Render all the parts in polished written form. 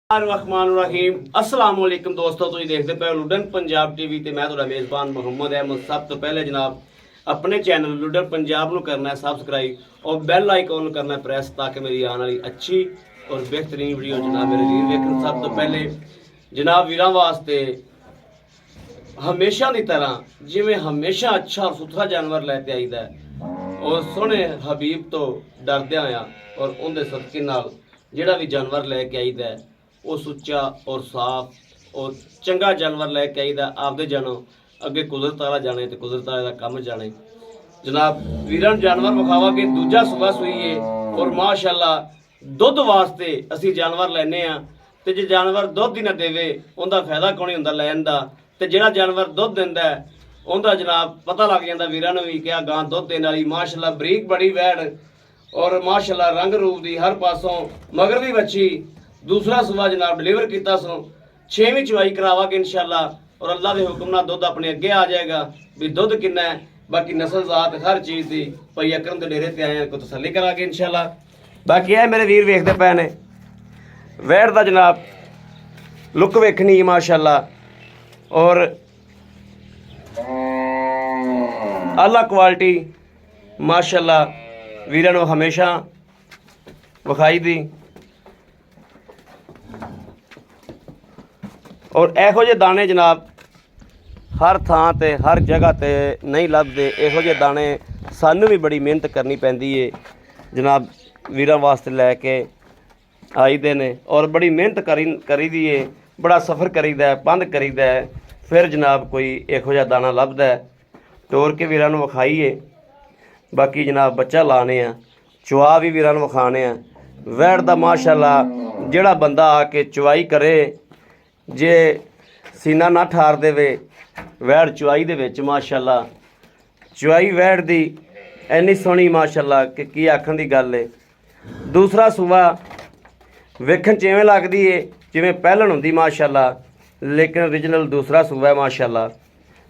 रहमान अस्सलाम वालेकुम दोस्तों, तुम देखते पे लुडन पंजाब टीवी ते मैं तुहाडा मेज़बान मुहम्मद अहमद। सब तो पहले जनाब अपने चैनल लुडन पंजाब नूं करना है सबसक्राइब और बैल आइकॉन करना है प्रेस ताकि मेरी आने वाली अच्छी और बेहतरीन वीडियो जनाब मेरे वीर वेखन। सब तो पहले जनाब वीरां वास्ते हमेशा की तरह जिमें हमेशा अच्छा और सुथरा जानवर लैके आईदा है और सोहने हबीब तो डरद्या होया और उनके सदके नाल जिहड़ा भी जानवर लैके आईदा है वो सुच्चा और साफ और चंगा जानवर लैके आईदा। आपदे जानो अगे कुदरत वाला जाने तो कुदरत वाले का कम जाने। जनाब वीरन जानवर विखावा के दूजा सुबह सुई है और माशाअल्लाह दुध वास्ते असी जानवर लैने आ ते जे जानवर दुध ही ना देवे उनका फायदा कौन ही हुंदा लैन दा। ते जिहड़ा जानवर दुध दिंदा है उनका जनाब पता लग जाता वीरां नूं भी कि गां दुध देने वाली माशाअल्लाह बरीक बड़ी वैड़ और माशाअल्लाह रंग रूप दी हर पासों मगर भी बच्ची। दूसरा सुबह जनाब डिलीवर किया सो 6वीं चुवाई करावांगे इंशाअल्लाह और अल्लाह के हुक्म नाल दुध अपने अगे आ जाएगा भी दुध किन्ना है। बाकी नस्ल जात हर चीज़ की भाई अकरम के डेरे ते आए को तसल्ली करांगे इंशाअल्लाह। बाकी है मेरे वीर वेखते पे ने वैड़ का जनाब लुक वेखनी माशाअल्लाह और आला क्वालिटी माशाअल्लाह वीरां नूं हमेशा विखाई दी और इहो जे दाने जनाब हर थां ते हर जगह ते नहीं लभदे। इहो जे दाने सानू भी बड़ी मेहनत करनी पैंदी है जनाब वीरां वास्ते लैके आई दे ने और बड़ी मेहनत करी दी है, बड़ा सफ़र करीदा है, पंध करीदा है, फिर जनाब कोई इहो जिहा दाना लभदा है टोर के वीरां नूं विखाईए। बाकी जनाब बच्चा लाने आ चुआ भी वीरां नूं विखाने आ। वैड़ दा माशाअल्लाह जिहड़ा बंदा आके चुवाई करे जे सीना ना ठार देवे वैड़ चुआई दे विच माशाअल्लाह चुआई वैड़ दी इन्नी सोहनी माशाअल्लाह कि की आखण दी गल है। दूसरा सूबा वेखण च इवें लगदी है जिवें पहलण हुंदी माशाअल्लाह, लेकिन ओरिजिनल दूसरा सूबा है माशाअल्लाह।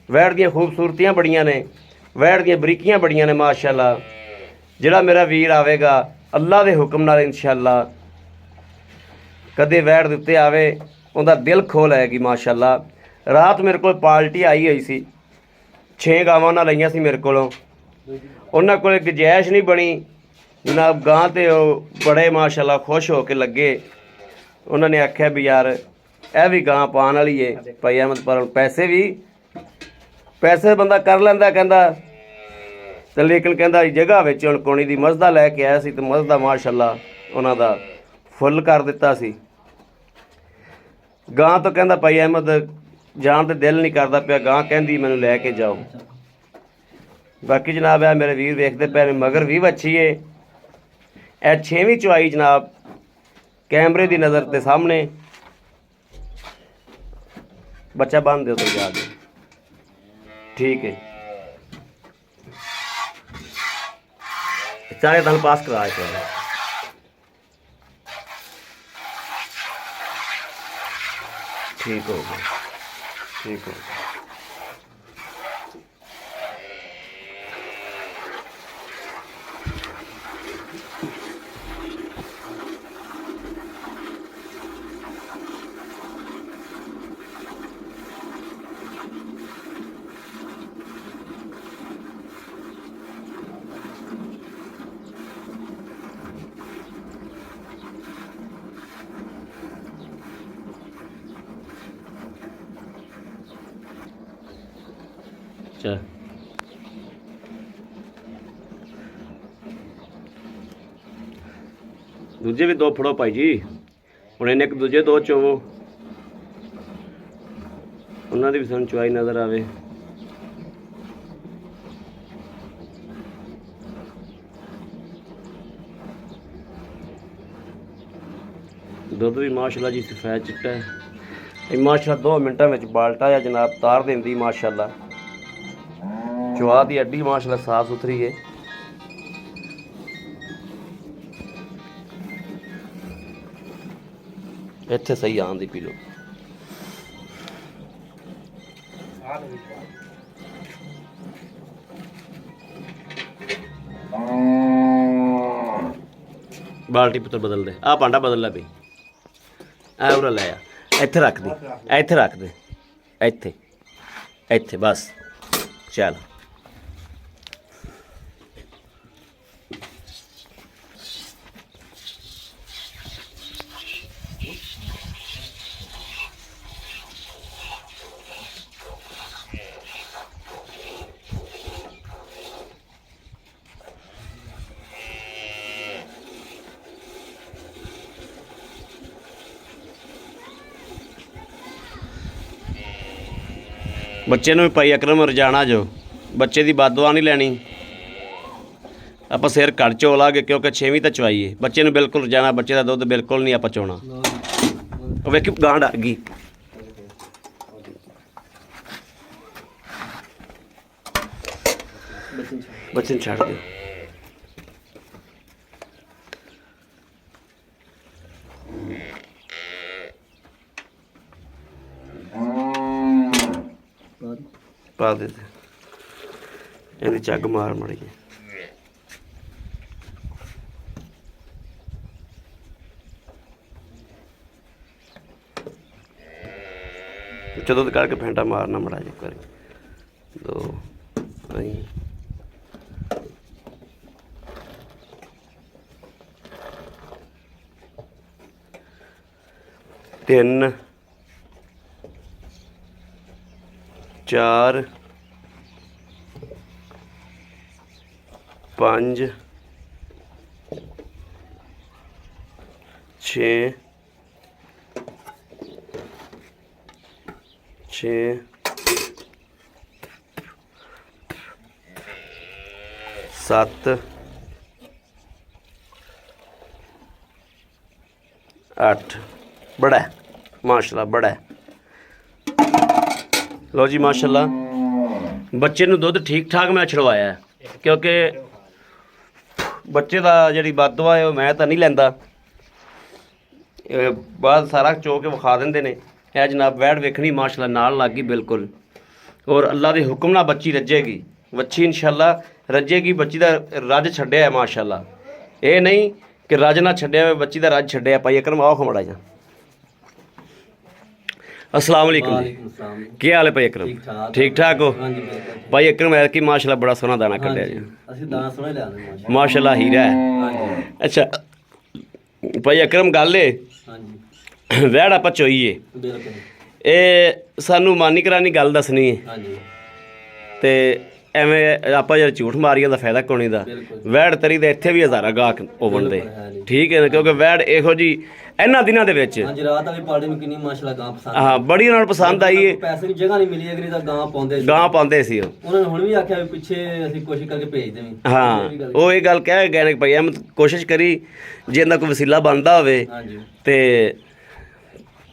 वैड़ दियां खूबसूरतियां बड़ियां ने, वैड़ दियां बरीकियां बड़ियां ने माशाअल्लाह। जिहड़ा मेरा वीर आवेगा अल्लाह दे हुक्म नाल इंशाअल्लाह कदे वैड़ दे उत्ते आवे उनका दिल खोल आएगी माशाअल्लाह। रात मेरे को पार्टी आई हुई सी 6 गावां उन्हां लईआं सी मेरे कोलों। उन्हां कोल गुंजाइश नहीं बनी जनाब गां ते बड़े माशाअल्लाह खुश हो के लगे। उन्होंने आख्या भी यार यह भी गां पाण वाली है भाई अहमद, पर पैसे बंदा कर लैंदा कहंदा ते लेकिन कहंदा जगह विच हुण कोणी दी मसदा लैके आया सी ते मसदा माशाअल्लाह उन्हां दा फुल कर दिता सी। गां तो कहंदा भाई अहमद जान तो दिल नहीं करता पिया, गां कहंदी मैनूं लैके जाओ। बाकी जनाब है मेरे वीर वेखते पे मगर भी बच्ची है यह 6वीं चुआई जनाब कैमरे की नज़र के सामने। बच्चा बन दो तो जाके ठीक है चाहे तन पास करा ठीक हो गया, ठीक हो गया। दूजे भी दो फड़ो भाई जी, हुण इन्हें एक दूजे दो चोवो उन्होंने भी सानूं चुआई नज़र आवे। दुध भी माशाअल्लाह जी सफेद चिट्टा है माशाअल्लाह 2 मिनटां में बाल्टा या जनाब तार देंदी माशाअल्लाह। चुआ की अड्डी माशाअल्लाह साफ सुथरी है। इत्थे सही आन दी पी लो। बाल्टी पुत्र बदल दे, आ पांडा बदल ला भाई। ਆ ਉਰਾ ਲੈ ਆ, ਇੱਥੇ ਰੱਖ ਦੇ, ਇੱਥੇ ਰੱਖ ਦੇ, ਇੱਥੇ ਇੱਥੇ ਬਸ ਚੱਲ। ਬੱਚੇ ਨੂੰ ਵੀ ਭਾਈ ਅਕਰਮ ਰਜਾਣਾ ਜੋ, ਬੱਚੇ ਦੀ ਬਦਦੁਆ ਨਹੀਂ ਲੈਣੀ। ਆਪਾਂ ਸਿਰ ਘੜ ਚੋ ਲਾਂਗੇ ਕਿਉਂਕਿ 6ਵੀਂ ਤਾਂ ਚਵਾਈਏ। ਬੱਚੇ ਨੂੰ ਬਿਲਕੁਲ ਰਜਾਣਾ, ਬੱਚੇ ਦਾ ਦੁੱਧ ਬਿਲਕੁਲ ਨਹੀਂ ਆਪਾਂ ਚੋਣਾ। ਉਹ ਵੇਖੀ ਗਾਂ ਡਰ ਗਈ। ਬੱਚੇ ਨੂੰ ਛੱਡ ਦਿਓ। ਪਾ ਦੇ ਇਹਦੀ ਝੱਗ ਮਾਰ ਮੜੀ। ਜਦੋਂ ਤੱਕ ਕਰਕੇ ਫੈਂਟਾ ਮਾਰਨਾ ਮੜਾ ਜੇ ਕਰੀ ਦੋ ਨਹੀਂ। ਤਿੰਨ 4 5 6 7 8 बड़ा है माशाल्लाह, बड़ा है। लो जी माशाल्लाह बच्चे ਨੂੰ ਦੁੱਧ ਠੀਕ ਠਾਕ ਮੈਂ ਛੜਵਾਇਆ ਕਿਉਂਕਿ ਬੱਚੇ ਦਾ ਜਿਹੜੀ ਬਦਦੁਆ ਹੈ ਉਹ ਮੈਂ ਤਾਂ ਨਹੀਂ ਲੈਂਦਾ। ਬਾਅਦ ਸਾਰਾ ਚੋ ਕੇ ਵਿਖਾ ਦਿੰਦੇ ਨੇ। ਇਹ ਜਨਾਬ ਵੈੜ ਵੇਖਣੀ ਮਾਸ਼ਾਅੱਲਾ ਨਾਲ ਲੱਗ ਗਈ ਬਿਲਕੁਲ, ਔਰ ਅੱਲਾ ਦੇ ਹੁਕਮ ਨਾਲ ਬੱਚੀ ਰੱਜੇਗੀ। ਬੱਚੀ ਇਨਸ਼ਾਅੱਲਾ ਰੱਜੇਗੀ। ਬੱਚੀ ਦਾ ਰੱਜ ਛੱਡਿਆ ਹੈ ਮਾਸ਼ਾਅੱਲਾ, ਇਹ ਨਹੀਂ ਕਿ ਰੱਜ ਨਾ ਛੱਡਿਆ ਹੋਵੇ, ਬੱਚੀ ਦਾ ਰੱਜ ਛੱਡਿਆ। ਭਾਈ ਅਕਰਮ ਆਓ ਖਮੜਾ ਜਾ। अस्सलाम वालेकुम जी, ਕੀ ਹਾਲ ਹੈ ਭਾਈ ਅਕਰਮ? ਠੀਕ ਠਾਕ ਹੋ ਭਾਈ ਅਕਰਮ? ਐਤਕੀ ਮਾਸ਼ਾਅੱਲਾ ਬੜਾ ਸੋਹਣਾ ਦਾਣਾ ਕੱਢਿਆ ਜੀ। ਅਸੀਂ ਦਾਣਾ ਸੋਹਣਾ ਲਿਆਉਂਦੇ ਮਾਸ਼ਾਅੱਲਾ ਹੀਰਾ ਹੈ। ਅੱਛਾ ਭਾਈ ਅਕਰਮ ਗੱਲ ਏ ਹਾਂਜੀ ਵੈੜ ਆਪਾਂ ਚੋਈਏ, ਬਿਲਕੁਲ ਇਹ ਸਾਨੂੰ ਮਾਨੀ ਕਰਾਨੀ ਗੱਲ ਦੱਸਣੀ ਹੈ ਹਾਂਜੀ। ਤੇ ਐਵੇਂ ਆਪਾਂ ਯਾਰ ਝੂਠ ਮਾਰੀਆਂ ਦਾ ਫਾਇਦਾ ਕੋਣੀ ਦਾ। ਵੈੜ ਤਰੀ ਦੇ ਇੱਥੇ ਵੀ ਹਜ਼ਾਰਾਂ ਗਾਹਕ ਹੋਵਣਦੇ, ਠੀਕ ਹੈ ਨਾ, ਕਿਉਂਕਿ ਵੈੜ ਇਹੋ ਜੀ ਇਹਨਾਂ ਦਿਨਾਂ ਦੇ ਵਿੱਚ ਹਾਂਜੀ ਰਾਤ ਵਾਲੀ ਪਾਰਟੀ ਨੂੰ ਕਿੰਨੀ ਮਾਸ਼ਾਅੱਲਾ ਗਾਂ ਪਸੰਦ ਹਾਂ ਬੜੀ ਉਹਨਾਂ ਨੂੰ ਪਸੰਦ ਆਈ ਹੈ। ਪੈਸੇ ਦੀ ਜਗ੍ਹਾ ਨਹੀਂ ਮਿਲੀ ਅਗਰੀ ਤਾਂ ਗਾਂ ਪਾਉਂਦੇ ਸੀ, ਗਾਂ ਪਾਉਂਦੇ ਸੀ ਉਹ। ਉਹਨਾਂ ਨੇ ਹੁਣ ਵੀ ਆਖਿਆ ਵੀ ਪਿੱਛੇ ਅਸੀਂ ਕੋਸ਼ਿਸ਼ ਕਰਕੇ ਭੇਜ ਦੇਵੀਂ। ਹਾਂ ਉਹ ਇਹ ਗੱਲ ਕਹਿ ਗਏ ਨੇ ਭਾਈ ਅਹਿਮਦ ਕੋਸ਼ਿਸ਼ ਕਰੀ ਜੇ ਇਹਦਾ ਕੋਈ ਵਸੀਲਾ ਬਣਦਾ ਹੋਵੇ ਹਾਂਜੀ ਤੇ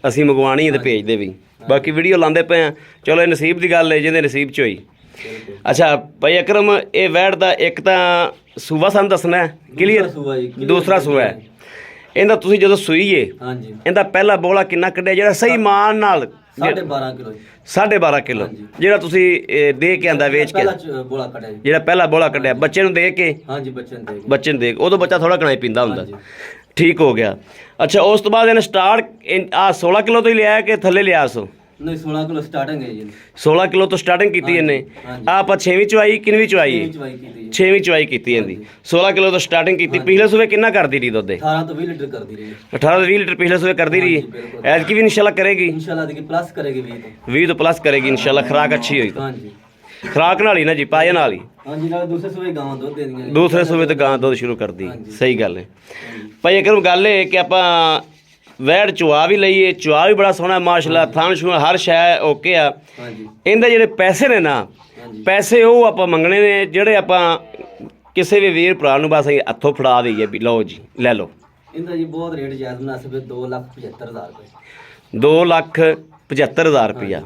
ਅਸੀਂ ਮੰਗਵਾਣੀ ਹੈ ਤੇ ਭੇਜ ਦੇ ਵੀ। ਬਾਕੀ ਵੀਡੀਓ ਲਾਉਂਦੇ ਪਏ ਆ, ਚਲੋ ਇਹ ਨਸੀਬ ਦੀ ਗੱਲ ਹੈ ਜਿਹਦੇ ਨਸੀਬ 'ਚ ਹੋਈ। ਅੱਛਾ ਭਾਈ ਅਕਰਮ ਇਹ ਵੈੜ ਦਾ ਇੱਕ ਤਾਂ ਸੂਆ ਸਾਨੂੰ ਦੱਸਣਾ ਕਲੀਅਰ, ਦੂਸਰਾ ਸੂਆ ਹੈ ਇਹਦਾ। ਤੁਸੀਂ ਜਦੋਂ ਸੂਈਏ ਹਾਂਜੀ ਇਹਦਾ ਪਹਿਲਾ ਬੋਲਾ ਕਿੰਨਾ ਕੱਢਿਆ ਜਿਹੜਾ ਸਹੀ ਮਾਨ ਨਾਲ? 12.5 ਕਿਲੋ 12.5 ਕਿਲੋ ਜਿਹੜਾ ਤੁਸੀਂ ਦੇ ਕੇ ਆਂਦਾ ਵੇਚ ਕੇ, ਪਹਿਲਾ ਬੋਲਾ ਕੱਢਿਆ ਜੀ, ਜਿਹੜਾ ਪਹਿਲਾ ਬੋਲਾ ਕੱਢਿਆ ਬੱਚੇ ਨੂੰ ਦੇ ਕੇ? ਹਾਂਜੀ ਬੱਚੇ ਨੂੰ ਦੇ ਕੇ। ਬੱਚੇ ਨੂੰ ਦੇ ਕੇ ਉਦੋਂ ਬੱਚਾ ਥੋੜਾ ਘਣਾ ਹੀ ਪੀਂਦਾ ਹੁੰਦਾ, ਠੀਕ ਹੋ ਗਿਆ। ਅੱਛਾ ਉਸ ਤੋਂ ਬਾਅਦ ਇਹਨੇ ਸਟਾਰਟ ਆ 16 ਕਿਲੋ ਤੋਂ ਹੀ ਲਿਆ ਕਿ ਥੱਲੇ ਲਿਆ ਸੋ? ਨਹੀਂ 16 ਕਿਲੋ ਸਟਾਰਟਿੰਗ ਹੈ ਜੀ। 16 ਕਿਲੋ ਤੋਂ ਸਟਾਰਟਿੰਗ ਕੀਤੀ ਇਹਨੇ। ਆ ਆਪਾਂ 6ਵੀਂ ਚਵਾਈ ਕਿੰਨਵੀਂ ਚਵਾਈ? 6ਵੀਂ ਚਵਾਈ ਕੀਤੀ ਇਹਦੀ। 16 ਕਿਲੋ ਤੋਂ ਸਟਾਰਟਿੰਗ ਕੀਤੀ। ਪਿਛਲੇ ਸੂਬੇ ਕਿੰਨਾ ਕਰਦੀ ਰਹੀ ਦੁੱਧ? 18 ਤੋਂ 20 ਲੀਟਰ ਕਰਦੀ ਰਹੀ। 18 ਤੋਂ 20 ਲੀਟਰ ਪਿਛਲੇ ਸੂਬੇ ਕਰਦੀ ਰਹੀ। ਐਤਕੀ ਵੀ ਇਨਸ਼ਾਅੱਲਾ ਕਰੇਗੀ, ਇਨਸ਼ਾਅੱਲਾ ਦੀ ਪਲੱਸ ਕਰੇਗੀ 20 ਤੋਂ ਪਲੱਸ ਕਰੇਗੀ ਇਨਸ਼ਾਅੱਲਾ। ਖੁਰਾਕ ਅੱਛੀ ਹੋਈ ਤਾਂ ਹਾਂਜੀ, ਖੁਰਾਕ ਨਾਲ ਹੀ ਨਾ ਜੀ, ਪਾਏ ਨਾਲ ਹੀ। ਹਾਂਜੀ ਨਾਲ ਦੂਸਰੇ ਸੂਬੇ ਗਾਂ ਦੁੱਧ ਦੇ ਦੀਆਂ, ਦੂਸਰੇ ਸੂਬੇ ਤੇ ਗਾਂ ਦੁੱਧ ਸ਼ੁਰੂ ਕਰਦੀ। ਸਹੀ ਗੱਲ ਹੈ ਭਾਈ ਅਕਰਮ। ਗੱਲ ਇਹ ਕਿ ਆਪਾਂ ਵੈੜ ਚੁਆ ਵੀ ਲਈਏ, ਚੁਆ ਵੀ ਬੜਾ ਸੋਹਣਾ ਮਾਸ਼ਾਅੱਲਾ, ਥਾਣ ਛੂਣ ਹਰ ਸ਼ੈ ਓਕੇ ਆ। ਹਾਂਜੀ ਇਹਦੇ ਜਿਹੜੇ ਪੈਸੇ ਨੇ ਨਾ, ਪੈਸੇ ਉਹ ਆਪਾਂ ਮੰਗਣੇ ਨੇ ਜਿਹੜੇ ਆਪਾਂ ਕਿਸੇ ਵੀ ਵੀਰ ਭਰਾ ਨੂੰ ਬਸ ਹੱਥੋਂ ਫੜਾ ਦਈਏ ਵੀ ਲਓ ਜੀ ਲੈ ਲਓ। ਇਹਦਾ ਜੀ ਬਹੁਤ ਰੇਟ ਜਾਇਜ਼ ਮੁਨਾਸਿਬ 2,75,000 ਰੁਪਏ। 2,75,000 ਰੁਪਇਆ।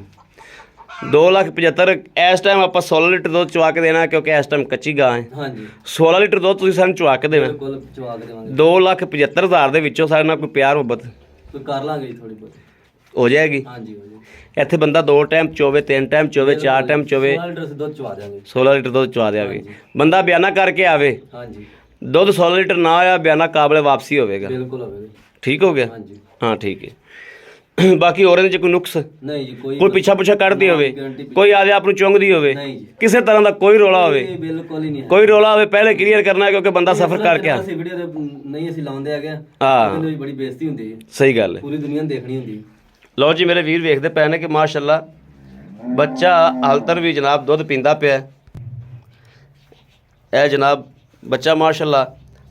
2,75,000 ਇਸ ਟਾਈਮ ਆਪਾਂ 16 ਲੀਟਰ ਦੁੱਧ ਚਵਾ ਕੇ ਦੇਣਾ ਕਿਉਂਕਿ ਇਸ ਟਾਈਮ ਕੱਚੀ ਗਾਂ ਹੈ। ਹਾਂਜੀ 16 ਲੀਟਰ ਦੁੱਧ ਤੁਸੀਂ ਸਾਨੂੰ ਚਵਾ ਕੇ ਦੇਣਾ। ਬਿਲਕੁਲ ਚਵਾ ਕੇ ਦੇਵਾਂਗੇ। 2,75,000 ਦੇ ਵਿੱਚੋਂ ਸਾਡੇ ਨਾਲ ਕੋਈ ਪਿਆਰ ਮੁਹੱਬਤ ਕੋਈ ਕਰ ਲਾਂਗੇ ਜੀ ਥੋੜੀ ਬਹੁਤ ਹੋ ਜਾਏਗੀ। ਹਾਂਜੀ ਹੋ ਜਾਏਗੀ। ਇੱਥੇ ਬੰਦਾ 2 ਟਾਈਮ ਚੋਵੇ, 3 ਟਾਈਮ ਚੋਵੇ, 4 ਟਾਈਮ ਚੋਵੇ, 16 ਲੀਟਰ ਦੁੱਧ ਚਵਾ ਦੇਵਾਂਗੇ। 16 ਲੀਟਰ ਦੁੱਧ ਚਵਾ ਦੇਵਾਂਗੇ। ਬੰਦਾ ਬਿਆਨਾ ਕਰਕੇ ਆਵੇ, ਹਾਂਜੀ ਦੁੱਧ 16 ਲੀਟਰ ਨਾ ਆਇਆ ਬਿਆਨਾ ਕਾਬਲੇ ਵਾਪਸੀ ਹੋਵੇਗਾ। ਬਿਲਕੁਲ ਹੋਵੇਗਾ। ਠੀਕ ਹੋ ਗਿਆ। ਹਾਂਜੀ ਹਾਂ ਠੀਕ ਹੈ। ਬਾਕੀ ਹੋਰ ਇਹਦੇ 'ਚ ਕੋਈ ਨੁਕਸ, ਨਹੀਂ ਜੀ ਕੋਈ ਪਿੱਛਾ ਪੁੱਛਾ ਕੱਢਦੀ ਹੋਵੇ, guarantee ਕੋਈ ਆਦੇ ਆਪ ਨੂੰ ਚੁੰਗਦੀ ਹੋਵੇ, ਨਹੀਂ ਜੀ, ਕਿਸੇ ਤਰ੍ਹਾਂ ਦਾ ਕੋਈ ਰੋਲਾ ਹੋਵੇ, ਇਹ ਬਿਲਕੁਲ ਹੀ ਨਹੀਂ ਹੈ। ਕੋਈ ਰੋਲਾ ਹੋਵੇ ਪਹਿਲੇ ਕਲੀਅਰ ਕਰਨਾ ਹੈ, ਕਿਉਂਕਿ ਬੰਦਾ ਸਫਰ ਕਰਕੇ ਆ। ਅਸੀਂ ਵੀਡੀਓ ਤੇ ਨਹੀਂ ਅਸੀਂ ਲਾਉਂਦੇ ਹੈਗੇ ਆ, ਹਾਂ ਕਹਿੰਦੇ ਵੀ ਬੜੀ ਬੇਇੱਜ਼ਤੀ ਹੁੰਦੀ ਹੈ, ਸਹੀ ਗੱਲ ਹੈ। ਪੂਰੀ ਦੁਨੀਆ ਨੂੰ ਦੇਖਣੀ ਹੁੰਦੀ ਹੈ। ਲਓ ਜੀ ਮੇਰੇ ਵੀਰ ਵੇਖਦੇ ਪਏ ਨੇ ਕਿ ਮਾਸ਼ਾਅੱਲਾ ਬੱਚਾ ਹਾਲਤਰ ਵੀ ਜਨਾਬ ਦੁੱਧ ਪੀਂਦਾ ਪਿਆ। ਇਹ ਜਨਾਬ ਬੱਚਾ ਮਾਸ਼ਾਅੱਲਾ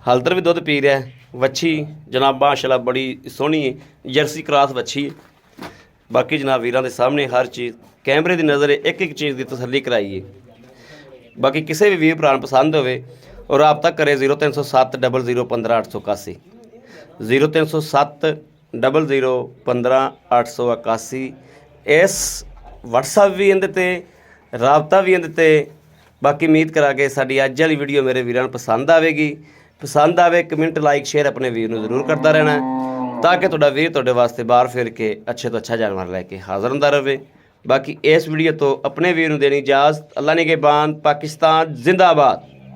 ਹਾਲਤਰ ਵੀ ਦੁੱਧ ਪੀ ਰਿਹਾ। ਵੱਛੀ ਜਨਾਬ ਮਾਸ਼ਾਅੱਲਾ ਬੜੀ ਸੋਹਣੀ ਹੈ, ਜਰਸੀ ਕਰਾਸ ਵੱਛੀ ਹੈ। ਬਾਕੀ ਜਨਾਬ ਵੀਰਾਂ ਦੇ ਸਾਹਮਣੇ ਹਰ ਚੀਜ਼ ਕੈਮਰੇ ਦੀ ਨਜ਼ਰ ਇੱਕ ਇੱਕ ਚੀਜ਼ ਦੀ ਤਸੱਲੀ ਕਰਾਈਏ। ਬਾਕੀ ਕਿਸੇ ਵੀ ਵੀਰ ਭਰਾ ਨੂੰ ਪਸੰਦ ਹੋਵੇ ਔਰ ਰਾਬਤਾ ਕਰੇ 0307 00 15 881 0307 00 15 881। ਇਸ WhatsApp ਵੀ ਇਹਦੇ ਤੇ, ਰਾਬਤਾ ਵੀ ਇਹਦੇ ਤੇ। ਬਾਕੀ ਉਮੀਦ ਕਰਾਂਗੇ ਸਾਡੀ ਅੱਜ ਵਾਲੀ ਵੀਡੀਓ ਮੇਰੇ ਵੀਰਾਂ ਨੂੰ ਪਸੰਦ ਆਵੇਗੀ। ਪਸੰਦ ਆਵੇ ਕਮੈਂਟ ਲਾਈਕ ਸ਼ੇਅਰ ਆਪਣੇ ਵੀਰ ਨੂੰ ਜ਼ਰੂਰ ਕਰਦਾ ਰਹਿਣਾ, ਤਾਂ ਕਿ ਤੁਹਾਡਾ ਵੀਰ ਤੁਹਾਡੇ ਵਾਸਤੇ ਬਾਹਰ ਫਿਰ ਕੇ ਅੱਛੇ ਤੋਂ ਅੱਛਾ ਜਾਨਵਰ ਲੈ ਕੇ ਹਾਜ਼ਰ ਹੁੰਦਾ ਰਹੇ। ਬਾਕੀ ਇਸ ਵੀਡੀਓ ਤੋਂ ਆਪਣੇ ਵੀਰ ਨੂੰ ਦੇਣੀ ਇਜਾਜ਼ਤ। ਅੱਲਾ ਨਿਗਹਿਬਾਨ। ਪਾਕਿਸਤਾਨ ਜ਼ਿੰਦਾਬਾਦ।